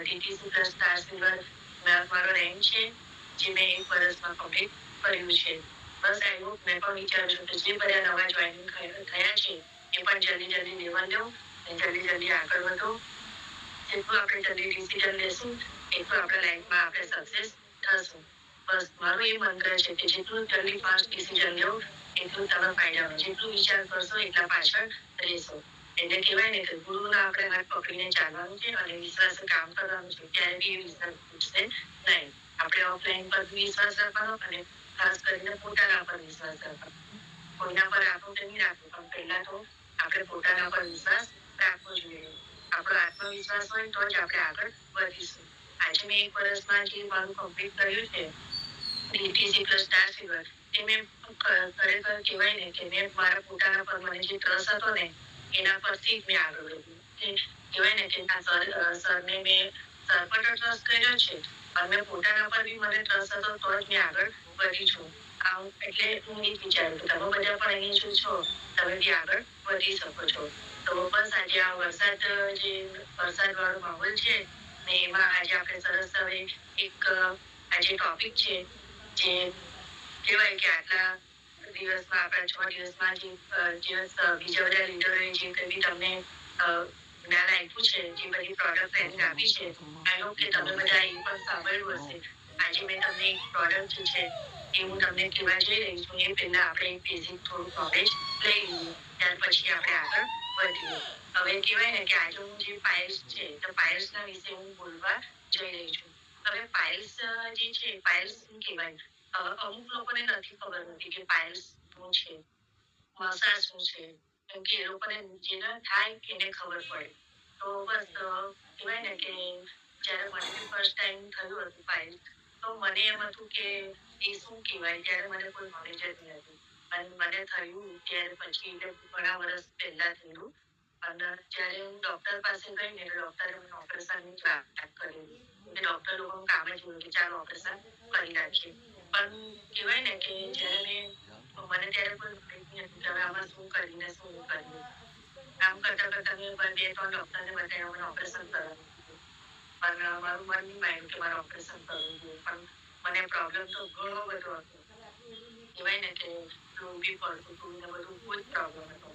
ટીટીસી plus star silver મારો rank છે, જે મેં 1 વર્ષમાં કમ્પ્લીટ કર્યું છે. બસ આઈ હોપ મેં પણ વિચારું છું કે જે બધા નવા જોઈનિંગ થયા છે એ પણ જલ્દી લેવલ લો અને જલ્દી આગળ વધો. જેટલું આપણે જલ્દી ડિસિઝન લેશું એટલું આપણા લાઈફમાં આપણે સક્સેસ થશું. બસ મારું એ મંત્ર છે કે જેટલું જલ્દી ફાસ્ટ ડિસિઝન લો એટલું તમે ફાયદામાં, જેટલું વિચાર કરશો એટલા પાછળ રહેશો. એટલે કહેવાય ને કે ગુરુના આપણે હાથ પકડીને ચાલવાનું છે અને વિશ્વાસે કામ કરવાનું છે. ત્યારે બી એ વિશ્વાસ તૂટશે નહીં. આપણે ઓફલાઈન પર વિશ્વાસ રાખવાનો અને ખાસ કરીને પોતાના પર વિશ્વાસ રાખવાનો. કોઈના પર રાખવું કે નહીં રાખવું, પણ પહેલા તો આપણે પોતાના પર વિશ્વાસ રાખવો જોઈએ. આપણો આત્મવિશ્વાસ હોય તો જ આપણે આગળ વધીશું. આજે મેં 1 વર્ષમાં જે મારું કમ્પ્લીટ કર્યું છે ટીટીસી પ્લસ સ્ટાર સિલ્વર, એ મેં ખરેખર કહેવાય ને કે મેં મારા પોતાના પર મને જે ટ્રસ્ટ હતો ને એના પરથી જ મેં આગળ વધ્યું. કહેવાય ને કે સરને મેં સર પર ટ્રસ્ટ કર્યો છે અને મેં પોતાના પર બી મને ટ્રસ્ટ હતો તો જ મેં આગળ વધી છું. એટલે હું એ જ વિચારું કે તમે બધા પણ અહીંયા છો, તમે બી આગળ વધી શકો છો. તો બસ આજે આ વરસાદ વાળો માહોલ છે ને એમાં આજે આપણે સરસ હવે એક આજે ટોપિક છે જે કહેવાય કે આટલા દિવસમાં આપણા 6 દિવસમાં જે બીજા બધા લીડરોએ જે કંઈ તમને જ્ઞાન આપ્યું છે, જે બધી પ્રોડક્ટ ટ્રેનિંગ આપી છે, આઈ હોપ કે તમે બધા એ પણ સાંભળ્યું હશે. આજે મેં તમને એક પ્રોડક્ટ જે છે એ હું તમને કહેવા જઈ રહી છું. એ પહેલા આપણે એક બેઝિક થોડું નોલેજ લઈ લઈએ, ત્યાર પછી આપણે આગળ વધીએ. હવે કહેવાય ને કે આજે હું જે પાયલ્સ છે તો પાયલ્સના વિશે હું બોલવા જઈ રહી છું. હવે પાયલ્સ જે છે, પાયલ્સ શું કહેવાય? અમુક લોકોને નથી ખબર હોતી કે પાયલ્સ શું છે, મસાજ શું છે, કેમ કે એ લોકોને જેને થાય એને ખબર પડે. તો બસ કહેવાય ને કે જ્યારે મને બી ફર્સ્ટ ટાઈમ થયું હતું પાયલ્સ, તો મને એમ હતું કે એ શું કહેવાય, ત્યારે મને કોઈ નોલેજ જ નહીં હતું. અને મને થયું ત્યારે પછી ઘણા વર્ષ પહેલા થયું. અને જ્યારે હું ડોક્ટર પાસે ગઈ ને ડોક્ટરે મને ઓપરેશનની જ વાત કરી. ડોક્ટર લોકોનું કામ જ હોય કે ચાલો ઓપરેશન કરી નાખીએ. પણ કહેવાય ને કે જ્યારે મને ત્યારે કોઈ નોલેજ નહીં હતું કે હવે આમાં શું કરીને શું કરવું. કામ કરતા મેં 2-3 ડોક્ટરને બતાવ્યા, મને ઓપરેશન કરવાનું કીધું. પણ મારું મન નહીં માન્યું કે મારે ઓપરેશન કરવું જોઈએ. પણ મને પ્રોબ્લેમ તો ઘણો બધો હતો. કહેવાય ને કે લોહી બી પડતું હતું ને બધું બહુ જ પ્રોબ્લેમ હતો.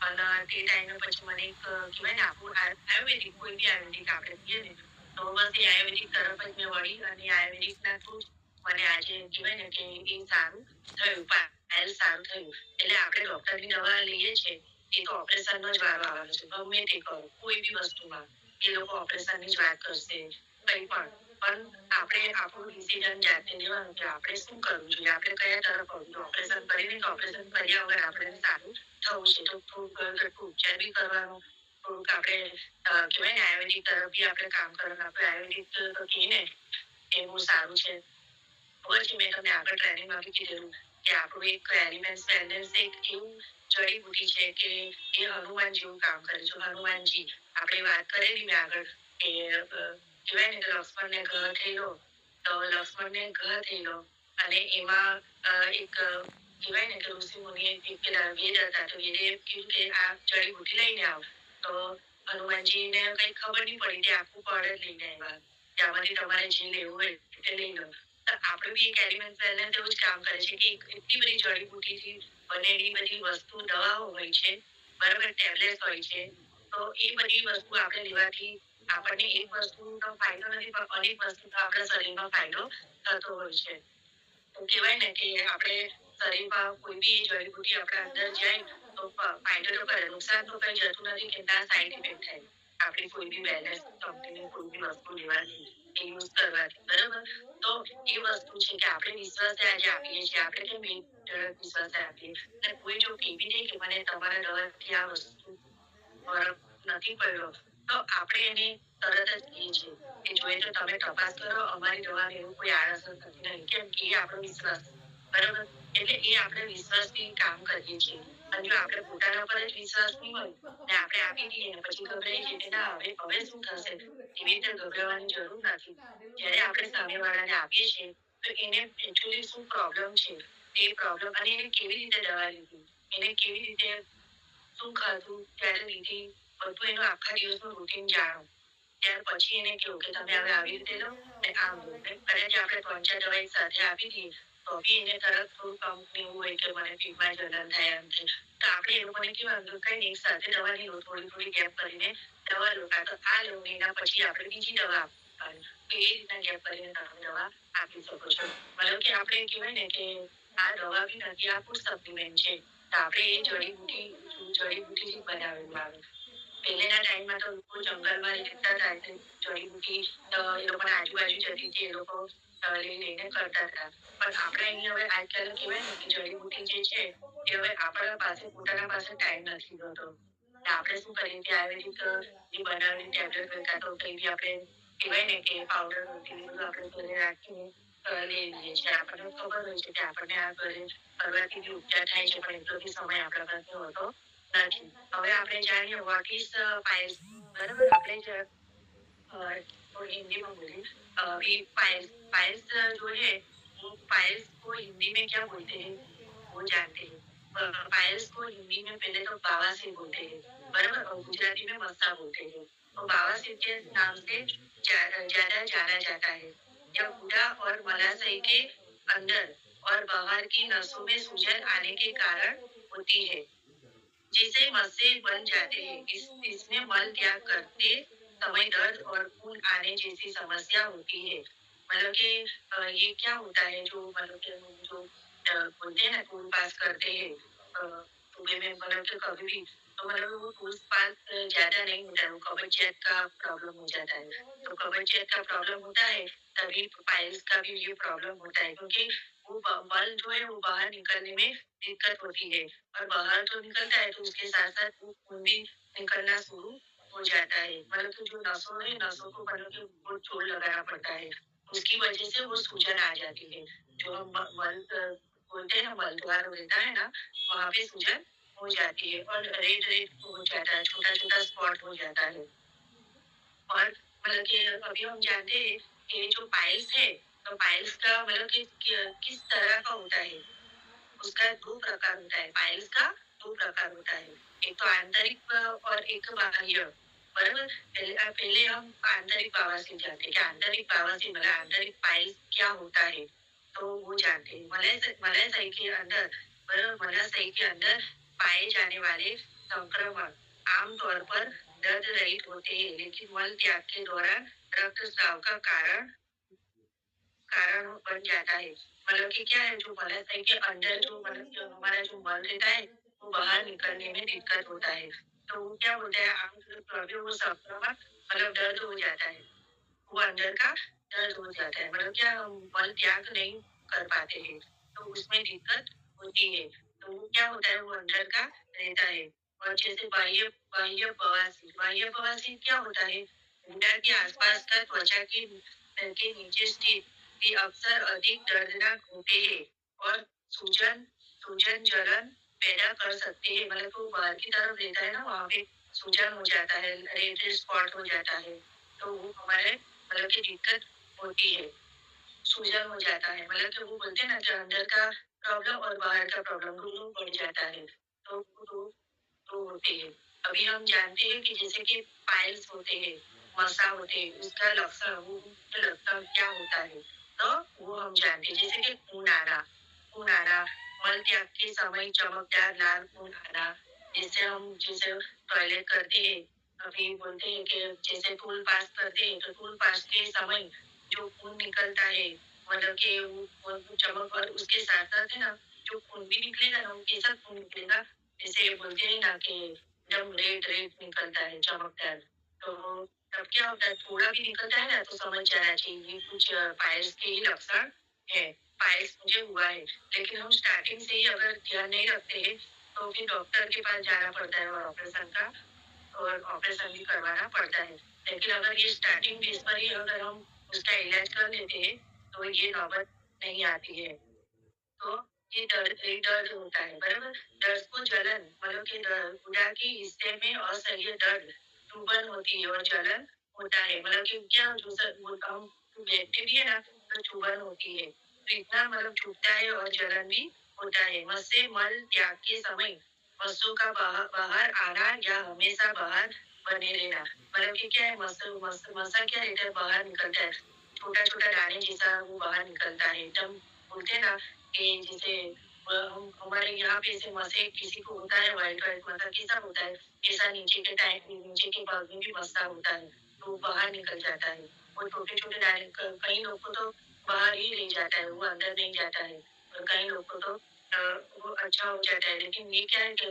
પણ તે ટાઈમે પછી મને એક કહેવાય ને આપણું આયુર્વેદિક, કોઈ બી આયુર્વેદિક આપણે કહીએ ને તો બસ એ આયુર્વેદિક તરફ જ મેં વળી અને આયુર્વેદિકના થ્રુ જ મને આજે કહેવાય ને કે એ સારું થયું, પાયલ સારું થયું. એટલે આપણે ડોક્ટરની દવા લઈએ છીએ એ તો ઓપરેશનનો જ વારો આવવાનો છે. ગમે તે કરો, કોઈ બી વસ્તુમાં એ લોકો ઓપરેશનની જ વાત કરશે, કંઈ પણ આપણે આપણું ડિસિઝન જાતે લેવાનું કે આપણે શું કરવું જોઈએ, આપણે કયા તરફ પડવું. ઓપરેશન કરીને તો ઓપરેશન કર્યા વગર આપણે સારું થવું છે તો થોડુંક ઘરગથ્થુ ઉપચાર બી કરવાનો. થોડુંક આપણે કહેવાય ને આયુર્વેદિક તરફ બી આપણે કામ કરવાનું. આપણે આયુર્વેદિક તો કહીએ ને એ બહુ સારું છે. પછી મેં તમને આગળ ટ્રેનિંગમાં બી કીધેલું કે આપણું એક એલિમેન્ટ વેલનેસ એક એવું જડીબુટી છે કે એ હનુમાન જેવું કામ કરે છે. હનુમાનજી આપણે વાત કરેલી મેં આગળ કે કહેવાય ને કે લક્ષ્મણને ઘ થયેલો, તો લક્ષ્મણને ઘ થયેલો અને એમાં એક કહેવાય ને કે ઋષિ મુનિએ એક પેલા વેદ હતા તો વેદે કીધું કે આ જડીબુટી લઈને આવ. તો હનુમાનજીને કઈ ખબર નહીં પડી કે આખું પડ જ લઈને આવ્યા. ત્યાંમાંથી તમારે જે લેવું હોય તે લઈ લો. આપણે બી એક એલિમેન્ટ વેલનેસ એવું જ કામ કરે છે કે એટલી બધી જડીબુટીથી બનેલી બધી વસ્તુ, દવાઓ હોય છે, બરાબર, ટેબ્લેટ હોય છે. તો એ બધી વસ્તુ આપણે લેવાથી આપણને એક વસ્તુનો ફાયદો નથી પણ અનેક વસ્તુનો આપણા શરીરમાં ફાયદો થતો હોય છે. તો કહેવાય ને કે આપણે શરીરમાં કોઈ બી જડીબુટી આપણા અંદર જાય તો ફાયદો તો કરે, નુકસાન તો કઈ જતું નથી કે ના સાઈડ ઇફેક્ટ થાય. આપણે કોઈ બી વેલનેસ કંપનીની કોઈ બી વસ્તુ લેવાથી, એ યુઝ કરવાથી, બરાબર. તો એ વસ્તુ છે કે આપણે વિશ્વાસે આજે આપીએ છીએ. આપણે કેમ વિશ્વાસે આપીએ અને કોઈ જો કેવી નહીં કે મને તમારા દવાથી આ વસ્તુ ફરક નથી પડ્યો તો આપણે એને તરત જ કહીએ છીએ કે જોઈએ તો તમે તપાસ કરો, અમારી દવામાં એવું કોઈ આડઅસર થતી નહીં. કેમ કે એ આપણો વિશ્વાસ, બરાબર. એટલે એ આપણે વિશ્વાસથી કામ કરીએ છીએ. અને જો આપણે પોતાના પર જ વિશ્વાસ નહીં હોય ને આપણે આપી દઈએ ને પછી ગભરાઈ જઈએ કે ના હવે શું થશે, એવી રીતે ગભરાવાની જરૂર નથી. જ્યારે આપણે સામેવાળાને આપીએ છીએ તો એને એકચ્યુઅલી શું પ્રોબ્લેમ છે, એ પ્રોબ્લેમ અને એને કેવી રીતે દવા લીધી, એને કેવી રીતે શું ખાધું, ક્યારે લીધી, બધું એનું આખા દિવસનું રૂટીન જાણો. ત્યાર પછી એને કહ્યું કે તમે હવે આવી રીતે લો ને આમ લો. કદાચ આપણે 3-4 દવા એક સાથે આપી દઈએ તો બી એને તરત થોડુંક અમુક એવું હોય કે મને પેટમાં જલન થાય એમ થાય. તો આપણે એ લોકોને કહેવાનું કંઈ નહીં, એક સાથે દવા નહીં લો, થોડી થોડી ગેપ કરીને દવા લો, કાં તો આ લો ને એના પછી આપણે બીજી દવા આપવાની. તો એ રીતના ગેપ કરીને તમે દવા આપી શકો છો. મતલબ કે આપણે કહેવાય ને કે આ દવા બી નથી, આ ફૂડ સપ્લિમેન્ટ છે. તો આપણે એ જડીબુટ્ટીથી જ બનાવેલું આવે. પહેલેના ટાઈમમાં તો લોકો જંગલમાં રહેતા હતા એટલે જડીબુટ્ટી એ લોકોના આજુબાજુ જતી હતી, એ લોકો લઈ લઈને કરતા હતા. પણ આપણે અહીંયા હવે આજકાલ કહેવાય ને કે જડીબુટ્ટી જે છે એ હવે આપણા પાસે પોતાના પાસે ટાઈમ નથી હોતો. આપણે શું કરીએ કે આયુર્વેદિક જે બનાવેલી ટેબ્લેટ હોય કાં તો કંઈ બી આપણે કહેવાય ને કે પાવડર નથી બધું આપણે ઘરે રાખીને લઈ લઈએ છીએ. આપણને ખબર હોય છે કે આપણને આ ઘરે કરવાથી બી ઉપચાર થાય છે, પણ એટલો બી સમય આપણા પાસે હોતો નથી. હવે આપણે જાણીએ વોટ ઇઝ પાઇલ્સ, બરાબર? આપણે જ हिंदी में बोली अभी पाइल्स पाइल्स जो है वो पाइल्स को हिंदी में क्या बोलते हैं वो जानते हैं। पाइल्स को हिंदी में पहले तो बावासीर बोलते हैं, बराबर, और गुजराती में मस्सा बोलते हैं। तो बावासीर के नाम से ज्यादा जाना जाता है। यह गुदा और मलाशय के अंदर और बाहर की नसों में सूजन आने के कारण होती है, जिसे मस्से बन जाते हैं। इसमें मल त्याग करते समय दर्द और खून आने जैसी समस्या होती है। मतलब कि ये क्या होता है जो मतलब कि जो बोलते हैं ना टूल पास करते हैं सुबह में, मतलब कि कभी भी तो मतलब वो टूल पास ज्यादा नहीं होता है, वो कब्जियत का प्रॉब्लम हो जाता है। तो कब्जियत का प्रॉब्लम होता है तभी पाइल्स का भी ये प्रॉब्लम होता है, क्योंकि वो मल जो है वो बाहर निकलने में दिक्कत होती है, और बाहर तो निकलता है तो उसके साथ साथ वो खून भी निकलना शुरू हो जाता है। मतलब कि जो नसों है नसों को मतलब कि वो जोड़ लगाना पड़ता है, उसकी वजह से वो सूजन आ जाती है। जो हम मल बोलते हैं ना, मल द्वार रहता है ना, वहाँ पे सूजन हो जाती है और रेड रेड हो जाता है, छोटा छोटा स्पॉट हो जाता है। और मतलब कि अभी हम जानते हैं कि जो पाइल्स है, तो पाइल्स का मतलब कि किस तरह का होता है, उसका 2 प्रकार होता है। पाइल्स का 2 प्रकार होता है। एक तो आंतरिक और एक बाह्य। बराबर? पहले हम आंतरिक बवासीर जानते हैं कि आंतरिक बवासीर मतलब आंतरिक पाइल्स क्या होता है, तो वो जानते हैं। मलाशय के अंदर, बराबर, मलाशय के अंदर पाए जाने वाले संक्रमण आमतौर पर दर्द रहित होते हैं, लेकिन मल त्याग के दौरान रक्तस्राव का कारण कारण बन जाता है। मतलब कि क्या है, जो मलाशय के अंदर जो मतलब जो हमारा जो मल रहता है वो बाहर निकलने में दिक्कत होता है, तो वो क्या होता है आम वो संक्रमण मतलब दर्द हो जाता है, वो अंदर का दर्द हो जाता है, मतलब क्या हम मल त्याग नहीं कर पाते हैं, तो उसमें दिक्कत होती है। तो वो क्या होता है, वो अंदर का रहता है। और जैसे बाह्य बाह्य बवासीर क्या होता है, गुदा के आसपास का त्वचा के नीचे स्थित ये अक्सर अधिक दर्दनाक होते हैं और सूजन सूजन जलन पैदा कर सकते हैं। मतलब तो बाहर की तरफ रहता है ना, वहाँ पे सूजन हो जाता है, रेड रेड स्पॉट हो जाता है, तो वो हमारे मतलब की दिक्कत होती है, सूजन हो जाता है। मतलब कि वो बोलते हैं ना कि अंदर का प्रॉब्लम और बाहर का प्रॉब्लम दोनों बढ़ जाता है, तो होते हैं। अभी हम जानते हैं कि जैसे कि पाइल्स होते हैं, मसा होते हैं, उसका लक्षण वो मुख्य लक्षण क्या होता है, तो वो हम जानते हैं। जैसे कि खून आना, मल त्याग के समय चमकदार लाल खून आना, जैसे टॉयलेट करते हैं, अभी बोलते हैं कि जैसे टूल पास करते हैं तो टूल पास के समय जो खून निकलता है, मतलब कि वो चमक, और उसके साथ साथ है ना जो खून भी निकलेगा ना, वो कैसा खून निकलेगा, जैसे बोलते हैं ना कि एकदम रेड रेड निकलता है चमकदार, तो तब क्या होता है, थोड़ा भी निकलता है ना तो समझ जाना चाहिए ये कुछ पाइल्स के ही लक्षण है, पाइल्स मुझे हुआ है। लेकिन हम स्टार्टिंग से ही अगर ध्यान नहीं रखते हैं तो फिर डॉक्टर के पास जाना पड़ता है और ऑपरेशन भी करवाना पड़ता है। लेकिन अगर ये स्टार्टिंग फेज पर ही अगर हम उसका इलाज कर लेते हैं तो ये नौबत नहीं आती है। तो ये दर्द होता है, बराबर। दर्द को जलन मतलब कि गुदा के हिस्से में असह्य दर्द, चुभन होती है और जलन होता है। मतलब कि क्या वो हम बैठते भी है ना तो चुभन होती है, तो इतना मतलब चुभता है और जलन भी होता है। मल त्याग के समय मस्सों का बाहर आना या हमेशा बाहर बने रहना। मतलब कि क्या है, मसल क्या रहता है, बाहर निकलता है। छोटा-छोटा दाने जैसा वो बाहर निकलता है। एकदम बोलते हैं ना कि जैसे हम हमारे यहाँ पे ऐसे मसे किसी को होता है व्हाइट-व्हाइट मतलब कैसा होता है, ऐसा नीचे के भाग में भी मस्सा होता है, तो वो बाहर निकल जाता है। वो छोटे-छोटे दाने कई लोग को तो बाहर ही रह जाता है, वो अंदर नहीं जाता है। और कई लोग को तो वो अच्छा हो जाता है। लेकिन ये क्या है कि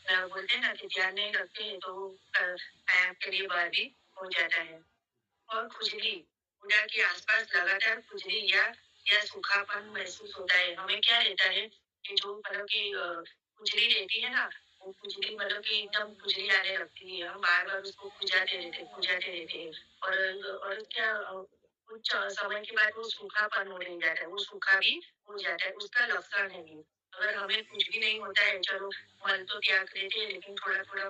बोलते हैं ना कि ध्यान नहीं रखते हैं तो वो पैर के लिए बाहर भी हो जाता है। और खुजली, गुदा के आसपास लगातार खुजली या सूखापन महसूस होता है। हमें क्या रहता है कि जो मतलब कि खुजली रहती है ना, वो खुजली मतलब कि एकदम खुजली आने लगती है। हम बार-बार उसको खुजाते रहते हैं। और क्या कुछ समय के बाद वो सूखापन होने लग जाता है, वो सूखा भी हो जाता है, उसका लक्षण है ये। अगर हमें कुछ भी नहीं होता है, चलो मल तो त्याग देते हैं, लेकिन थोड़ा-थोड़ा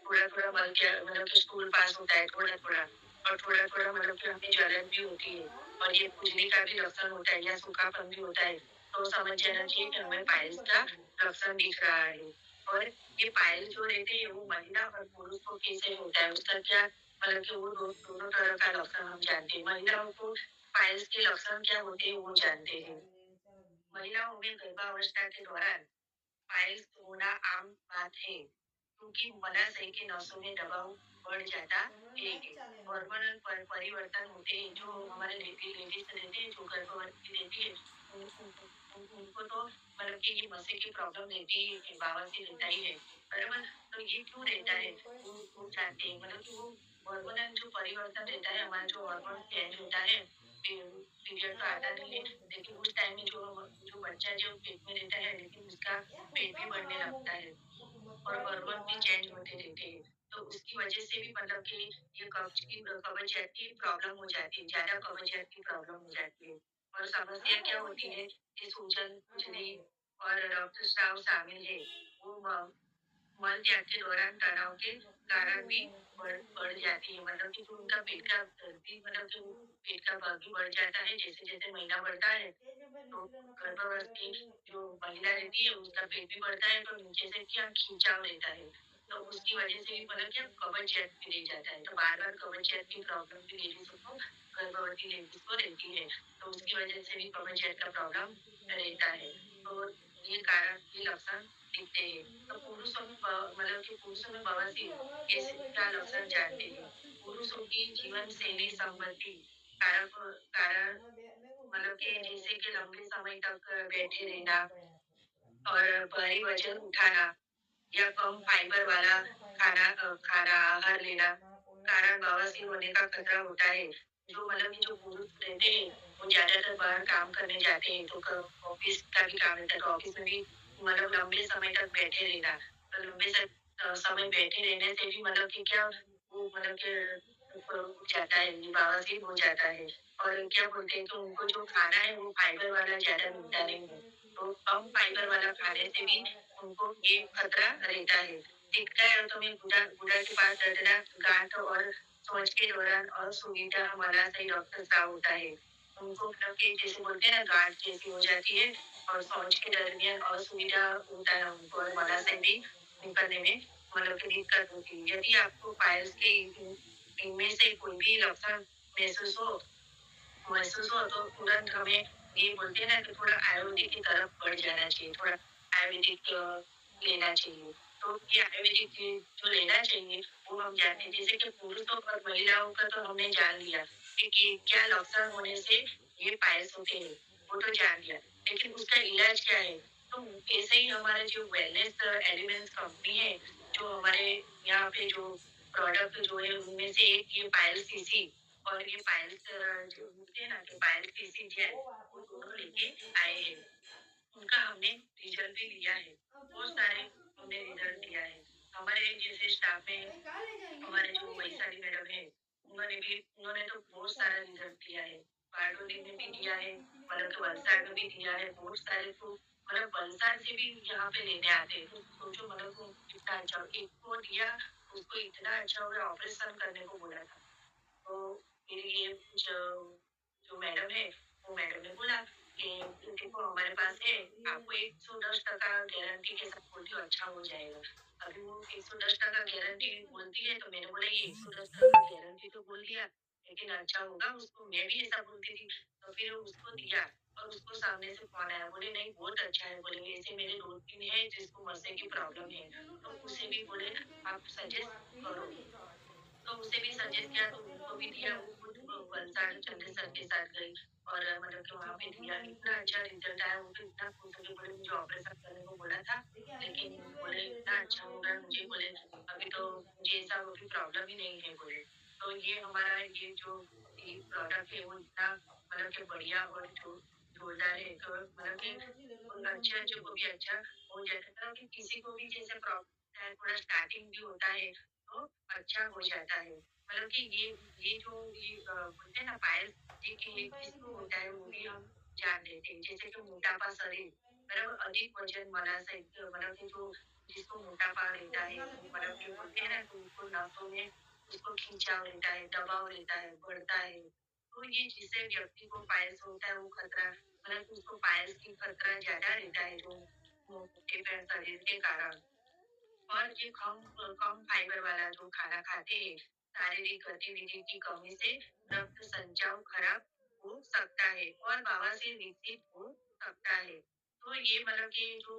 थोड़ा-थोड़ा मल क्या मतलब कि स्टूल पास होता है थोड़ा-थोड़ा। और थोड़ा-थोड़ा मतलब कि हमें जलन भी होती है और ये खुजली का भी लक्षण होता है या सूखापन भी होता है, तो समझ जाना चाहिए कि हमें पाइल्स का लक्षण दिख रहा है। और ये पाइल्स जो रहते हैं वो महिला और पुरुष को कैसे होता है, उसका क्या मतलब कि वो दोनों तरह का लक्षण हम जानते हैं। महिलाओं को पाइल्स के लक्षण क्या होते हैं वो जानते हैं। महिलाओं में गर्भावस्था के दौरान पाइल्स होना आम बात है, क्योंकि मलाशय की नसों में दबाव बढ़ जाता है। हार्मोनल परिवर्तन होते हैं, जो हमारे लेडीज रहते हैं, जो गर्भवती रहती है, उनको तो मतलब कि ये मसे की प्रॉब्लम रहती है कि बवासीर रहता ही है, बराबर। तो ये क्यों रहता है, वो जानते हैं। मतलब कि वो हार्मोनल जो परिवर्तन रहता है, हमारा जो हार्मोन चेंज होता है, पीरियड तो आता नहीं है, लेकिन उस टाइम में जो जो बच्चा जो पेट में रहता है, लेकिन उसका पेट भी बढ़ने लगता है और हार्मोन भी चेंज होते रहते हैं। तो उसकी वजह से भी मतलब कि ये कब्जियत की प्रॉब्लम हो जाती है, ज़्यादा कब्जियत की प्रॉब्लम हो जाती है। और समस्या क्या होती है कि सूजन, खुजली और रक्तस्राव शामिल है। वो मल त्याग के दौरान तनाव के कारण भी बढ़ जाती है। मतलब कि जो उनका पेट का भी मतलब कि वो पेट का भाग भी बढ़ जाता है, जैसे-जैसे महीना बढ़ता है, तो गर्भावस्थी जो महिला रहती है उसका पेट भी बढ़ता है, तो नीचे से क्या खींचाव रहता है, तो उसकी वजह से भी मतलब क्या कब्जियत भी रह जाता है। तो बार बार कब्जियत की प्रॉब्लम भी लेडीज को, गर्भवती लेडीज को रहती है, तो उसकी वजह से भी कब्जियत का प्रॉब्लम रहता है। तो ये कारण ये लक्षण दिखते हैं। तो पुरुषों में मतलब कि पुरुषों में बवासीर कैसे क्या लक्षण जानते हैं। पुरुषों की जीवन शैली संबंधी कारक कारण मतलब कि जैसे कि लंबे समय तक बैठे रहना और भारी वजन उठाना या कम फाइबर वाला खाना आहार लेना कारण बवासीर होने का खतरा होता है। जो मतलब कि जो पुरुष रहते हैं वो ज्यादातर बाहर काम करने जाते हैं, तो ऑफिस का भी काम रहता है, तो ऑफिस में भी मतलब लंबे समय तक बैठे रहना, तो समय बैठे रहने से भी मतलब कि क्या वो मतलब कि हो जाता है, बवासीर हो जाता है। और क्या बोलते हैं, तो उनको जो खाना है वो फाइबर वाला ज्यादा मिलता नहीं है, तो कम फाइबर वाला खाने से भी उनको ये खतरा रहता है। दिखता है तो मैं गुदा के पास दर्दनाक गांठ और सोच के दौरान असुविधा हमारा सही रक्तस्राव होता है। उनको मतलब कि जैसे बोलते हैं ना गांठ जैसी हो जाती है, और सोच के दरमियान असुविधा होता है उनको, और मला से भी निकलने में मतलब की दिक्कत होती है। यदि आपको पाइल्स के इनमें से कोई भी लक्षण महसूस हो महसूस हो तो तुरंत हमें ये बोलते हैं ना कि थोड़ा आयुर्वेदिक की तरफ बढ़ जाना चाहिए, थोड़ा आयुर्वेदिक लेना चाहिए। तो ये आयुर्वेदिक जो लेना चाहिए वो हम जानते हैं, जैसे कि पुरुषों और महिलाओं का तो हमने जान लिया कि क्या लक्षण होने से ये पायल्स होते हैं, वो तो जान लिया, लेकिन उसका इलाज क्या है। तो ऐसे ही हमारे जो वेलनेस एलिमेंट्स कंपनी है, जो हमारे यहाँ पे जो प्रोडक्ट जो है उनमें से एक ये पायल सीसी और ये पायल्स जो होते हैं ना, जो पायल पीसी जेल, वो दोनों लेके आए हैं। उनका हमने रिजल्ट भी लिया है, बहुत सारे हमने रिजल्ट लिया है। हमारे जैसे स्टाफ में हमारे जो वैशाली मैडम है, उन्होंने तो बहुत सारा रिजल्ट दिया है। बारडोली में भी दिया है, मतलब कि वलसाड में भी दिया है, बहुत सारे तो मतलब वलसाड से भी यहाँ पे लेने आते हैं। तो सोचो मतलब वो कितना अच्छा, एक को दिया, उसको इतना अच्छा हो गया, ऑपरेशन करने को बोला था। तो फिर ये जो जो मैडम है, वो मैडम ने बोला कि देखो हमारे पास है, आपको 110% गारंटी के साथ बोलती हूँ अच्छा हो जाएगा। अभी वो 110% गारंटी बोलती है तो मैंने बोला ये 110% गारंटी तो बोल दिया, लेकिन अच्छा होगा उसको मैं भी ऐसा बोलती थी। तो फिर उसको दिया और उसको सामने से फ़ोन आया, बोले नहीं बहुत अच्छा है, बोले ऐसे मेरे 2-3 है जिसको नशे की प्रॉब्लम है, तो उसे भी बोले आप सजेस्ट करो। तो उसे भी सजेस्ट किया तो उनको भी दिया, वो खुद वलसाड चंदेसर के साथ गई और मतलब कि वहाँ पे दिया, इतना अच्छा रिज़ल्ट आया, वो तो इतना खुश हो गए, बोले मुझे ऑपरेशन करने को बोला था, लेकिन बोले इतना अच्छा हो गया मुझे, बोले अभी तो मुझे ऐसा अभी प्रॉब्लम ही नहीं है बोले। तो ये हमारा ये जो ये प्रोडक्ट है वो इतना मतलब कि बढ़िया और जो जोरदार है, तो मतलब कि अच्छे-अच्छे को भी अच्छा हो जाता है, मतलब कि किसी को भी जैसे प्रॉब्लम है, थोड़ा स्टार्टिंग भी होता है तो अच्छा हो जाता है। मतलब कि ये जो ये बोलते हैं ना पायल्स ये कि किसको होता है वो भी हम जान लेते हैं। जैसे कि मोटापा शरीर मतलब अधिक वजन वाला मतलब कि जो जिसको मोटापा रहता है वो मतलब कि बोलते हैं ना तो उसको नसों में उसको खिंचाव रहता है, दबाव रहता है, बढ़ता है। तो ये जिससे व्यक्ति को पायल्स होता है वो खतरा मतलब कि उसको पायल्स की खतरा ज़्यादा रहता है जो मोटे शरीर के कारण। और ये कम फाइबर वाला जो खाना खाते हैं, शारीरिक गतिविधि की कमी से रक्त संचार खराब हो सकता है और बवासीर विकसित हो सकता है। तो ये मतलब कि जो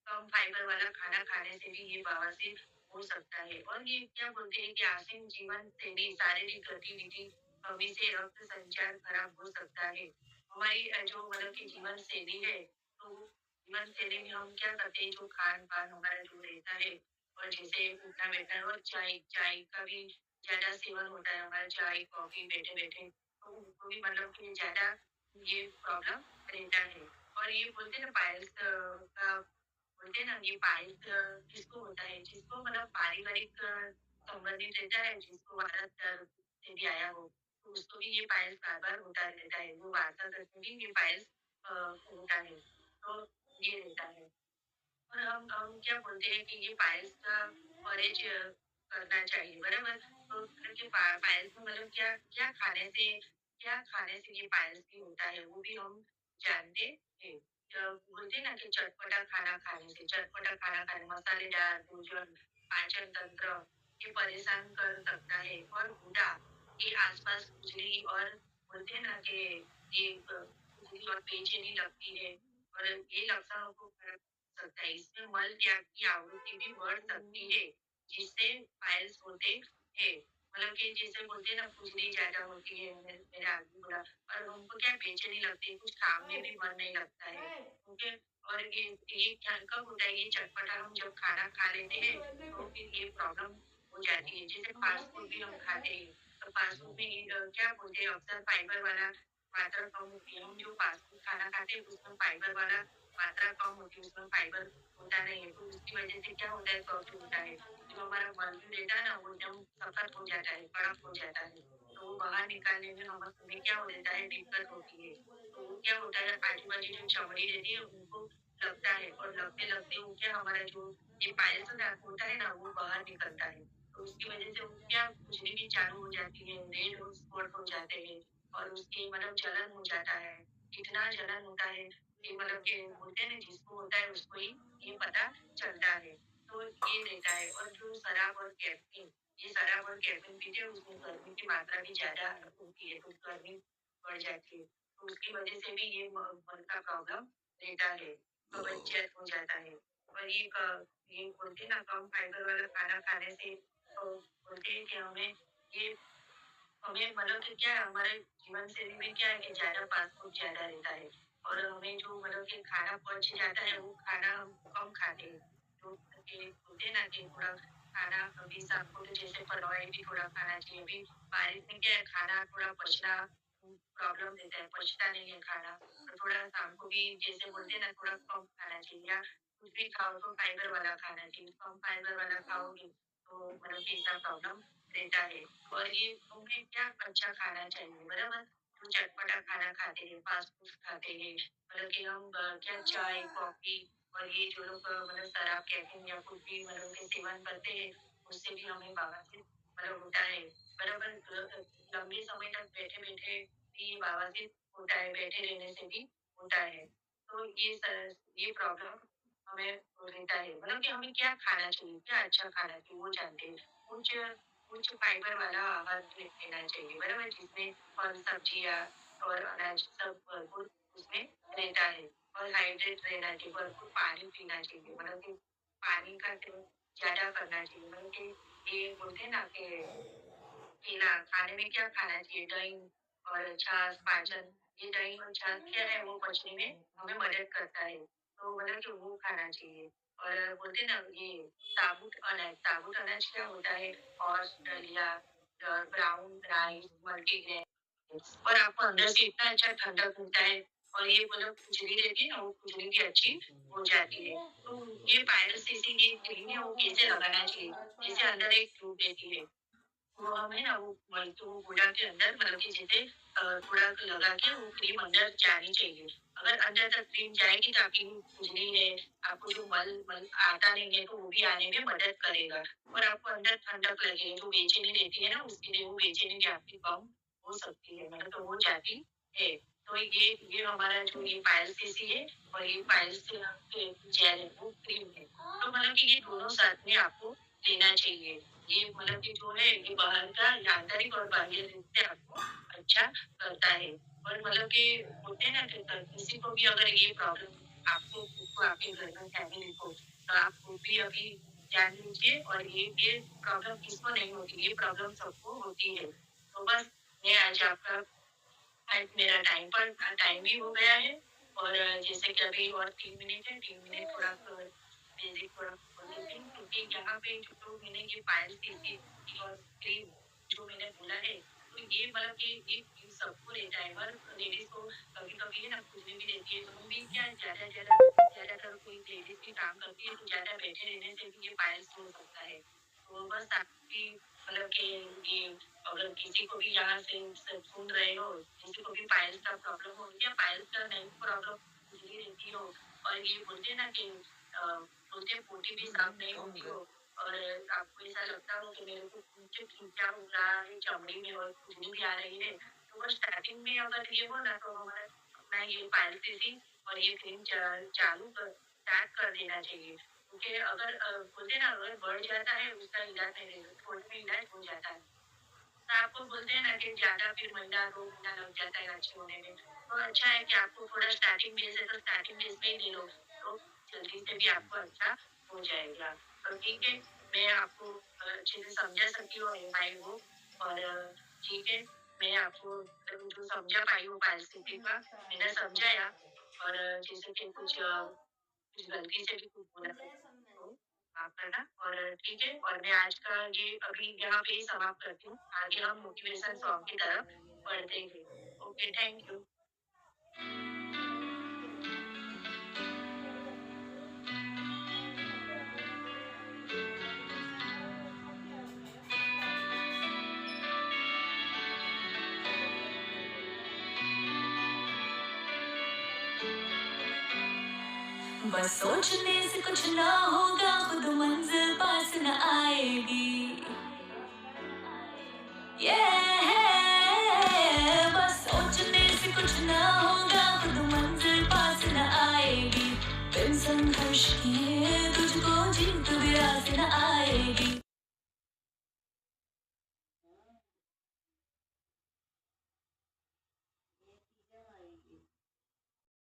कम फाइबर वाला खाना खाने से भी ये बवासीर हो सकता है और ये क्या बोलते हैं कि आसन जीवन शैली शारीरिक गतिविधि कमी से रक्त संचार खराब हो सकता है। हमारी जो मतलब की जीवन शैली है, तो जीवन शैली में हम क्या करते हैं जो खान-पान हमारा जो रहता है और जैसे उठना-बैठना और चाय चाय का भी ज़्यादा सेवन होता है हमारा चाय, कॉफ़ी बैठे-बैठे, तो उनको भी मतलब कि ज़्यादा ये प्रॉब्लम रहता है। और ये बोलते हैं ना पाइल्स का बोलते हैं ना ये पाइल्स किसको होता है? जिसको मतलब पारिवारिक संबंधित रहता है, जिसको वारस से भी आया हो, तो उसको भी ये पाइल्स बार-बार होता रहता है। वो वारसागत में भी ये पाइल्स होता है। तो ये रहता है। और हम क्या बोलते हैं कि ये पायल्स का परहेज करना चाहिए, बराबर? तो मतलब कि पायल्स में मतलब क्या खाने से ये पायल्स भी होता है, वो भी हम जानते हैं। बोलते हैं ना कि चटपटा खाना खाने, मसालेदार भोजन, पाचन तंत्र ये परेशान कर सकता है और गुदा के आसपास खुजली और बोलते हैं ना कि ये खुजली और बेचैनी लगती है और ये लक्षणों को सकता है। इसमें मल त्याग की आवृत्ति भी बढ़ सकती है, जिससे पाइल्स होते हैं। मतलब कि जैसे बोलते हैं ना खुजली ज़्यादा होती है, मेरे आगे बोला और हमको क्या बेचैनी लगती है, कुछ काम में भी मन नहीं लगता है। ओके और ये क्या कब होता है, ये चटपटा हम जब खाना खा लेते हैं, तो फिर ये प्रॉब्लम हो जाती है। जैसे फास्ट फूड भी हम खाते हैं, तो फास्ट फूड में क्या बोलते हैं अक्सर फाइबर वाला मात्रा कम होती है। हम जो फास्ट फूड खाना खाते हैं, उसमें फाइबर वाला मात्रा कम होती है, उसमें फाइबर होता नहीं है, तो उसकी वजह से क्या होता है कब्ज होता है। जो हमारा मलजू रहता है ना वो एकदम सख्त हो जाता है, कड़क हो जाता है। तो वो बाहर निकालने में हमें क्या हो जाता है दिक्कत होती है। तो वो क्या होता है आजू-बाजू जो चमड़ी रहती है उनको लगता है और लगते-लगते वो क्या हमारा जो ये पायल्स ना होता है ना वो बाहर निकलता है। तो उसकी वजह से वो क्या खुजली भी चालू हो जाती है, रेड स्पॉट हो जाते हैं और उसकी मतलब जलन हो जाता है। इतना जलन होता है ये मतलब कि बोलते हैं ना जिसको होता है उसको ही ये पता चलता है। तो ये रहता है और जो शराब और कैफ़ीन, ये शराब और कैफ़ीन पीते हैं उसमें गर्मी की मात्रा भी ज़्यादा होती है, तो गर्मी बढ़ जाती है। तो उसकी वजह से भी ये मन का प्रॉब्लम रहता है, कब्ज़ियत हो जाता है। और ये बोलते हैं ना कम फाइबर वाला खाना खाने से बोलते हैं कि हमें मतलब कि क्या है हमारे जीवन शैली में क्या है कि ज़्यादा फास्ट फूड ज़्यादा रहता है और हमें जो मतलब कि खाना पच जाता है वो खाना हम कम खाते हैं। जो मतलब कि बोलते हैं ना कि थोड़ा खाना अभी शाम को तो जैसे फलवाई भी थोड़ा खाना चाहिए। अभी बारिश में क्या है खाना थोड़ा पचना प्रॉब्लम देता है, पचता नहीं है खाना। और थोड़ा शाम को भी जैसे बोलते हैं ना थोड़ा कम खाना चाहिए या कुछ भी खाओ तो फाइबर वाला खाना चाहिए। कम फाइबर वाला खाओगे तो मतलब कि ऐसा प्रॉब्लम रहता है। और ये हमें क्या अच्छा खाना चाहिए, बराबर? जो चटपटा खाना खाते हैं, फास्ट फूड खाते हैं, मतलब कि हम क्या चाय, कॉफ़ी और ये जो लोग मतलब शराब, कैफ़ीन या कुछ भी मतलब के सेवन करते हैं, उससे भी हमें बवासीर मतलब होता है। बराबर लंबे समय तक बैठे-बैठे भी बवासीर होता है, बैठे रहने से भी होता है। तो ये प्रॉब्लम हमें रहता है, मतलब कि हमें क्या खाना चाहिए, क्या अच्छा खाना चाहिए वो जानते हैं। उच्च उच्च फाइबर वाला आहार लेना चाहिए, बराबर? जिसमें फल, सब्जियाँ और अनाज सब भरपूर उसमें रहता है। और हाइड्रेट रहना चाहिए, भरपूर पानी पीना चाहिए, मतलब कि पानी का सेवन ज़्यादा करना चाहिए। मतलब कि ये बोलते हैं ना कि केला खाने में क्या खाना चाहिए? दही और छाछ, पाचन, ये दही और छाछ क्या है, वो पचने में हमें मदद करता है। तो मतलब कि वो खाना चाहिए। और बोलते हैं ना ये साबुत अनाज क्या होता है? ओट्स, दलिया, ब्राउन राइस, मल्टीग्रेन, और आपको अंदर से इतना अच्छा ठंडक मिलता है। और ये मतलब खुजली रहती है ना, वो खुजली भी अच्छी हो जाती है। तो ये पायरसीसी ये क्रीम है, वो कैसे लगाना चाहिए? जैसे अंदर एक ट्यूब रहती है, वो हमें ना वो गोला के अंदर मतलब कि जैसे थोड़ा लगा के वो क्रीम अंदर जानी चाहिए। अगर अंदर तक क्रीम जाएगी तो आपकी जो खुजली है, आपको जो मल मल आता नहीं है, तो वो भी आने में मदद करेगा। और आपको अंदर ठंडक लगेगी, जो बेचैनी रहती है ना, उसके लिए वो बेचैनी भी आपकी कम हो सकती है, मतलब तो हो जाती है। तो ये हमारा जो ये पायरसीसी है और ये पायल्स के जेल है, वो क्रीम है। तो मतलब कि ये दोनों साथ में आपको लेना चाहिए। ये मतलब कि जो है ये बाहर का ये आंतरिक और बाह्य रूप से आपको अच्छा करता है। और मतलब कि बोलते हैं ना कि किसी को भी अगर ये प्रॉब्लम आपको खुद को आपके घर में फैमिली को, तो आप खुद भी अभी जान लीजिए। और ये प्रॉब्लम किसको नहीं होती, ये प्रॉब्लम सबको होती है। तो बस मैं आज आपका आज मेरा टाइम भी हो गया है। और जैसे कि अभी और 3 मिनट है, 3 मिनट थोड़ा बेसिक थोड़ा बोल देती हूँ, क्योंकि यहाँ पे जो मैंने ये पायल की थी और क्रीम जो मैंने बोला है, तो ये मतलब कि ये सबको रहता है। हर लेडीज़ को कभी-कभी है ना खुजली भी रहती है, तो हम भी क्या ज़्यादातर कोई लेडीज़ भी काम करती है, तो ज़्यादा बैठे रहने से भी ये पाइल्स हो सकता है। तो बस आपकी मतलब कि ये अगर किसी को भी यहाँ से सुन रहे हो, किसी को भी पाइल्स का प्रॉब्लम हो या पाइल्स का नहीं प्रॉब्लम खुजली रहती हो, और ये बोलते हैं ना कि बोलते हैं पोटी भी साफ नहीं होती हो, और आपको ऐसा लगता हो कि मेरे को मुझे खींचा हो रहा है चमड़ी में और खुजली भी आ रही है, तो बस स्टार्टिंग में अगर ये हो ना, तो हमारा अपना ये पाइल्स और ये क्रीम चालू कर स्टार्ट कर देना चाहिए। क्योंकि अगर बोलते हैं ना, अगर बढ़ जाता है उसका इलाज नहीं रहेगा, थोड़े में इलाज हो जाता है। तो आपको बोलते हैं ना कि ज़्यादा फिर महीना 2 महीना लग जाता है अच्छे होने में। तो अच्छा है कि आपको थोड़ा स्टार्टिंग बेस है, तो स्टार्टिंग बेस में ही ले लो, तो जल्दी से भी आपको अच्छा हो जाएगा। तो ठीक है, मैं आपको अच्छे से समझा सकती हूँ आई होप। और ठीक है, मैं आपको जो समझा पाई हूँ परिस्थिति का, मैंने समझाया। और जैसे कि कुछ गलती से भी कुछ बोला तो माफ करना। और ठीक है, और मैं आज का ये अभी यहाँ पे ही समाप्त करती हूँ। आगे हम मोटिवेशन सॉन्ग की तरफ बढ़ते हैं। Okay, thank you. बस सोचने से कुछ ना होगा, खुद मंजिल पास न आएगी। बस सोचने से कुछ ना होगा, खुद मंजिल पास न आएगी। बिन संघर्ष किए तुझको जीत भी आस न आएगी।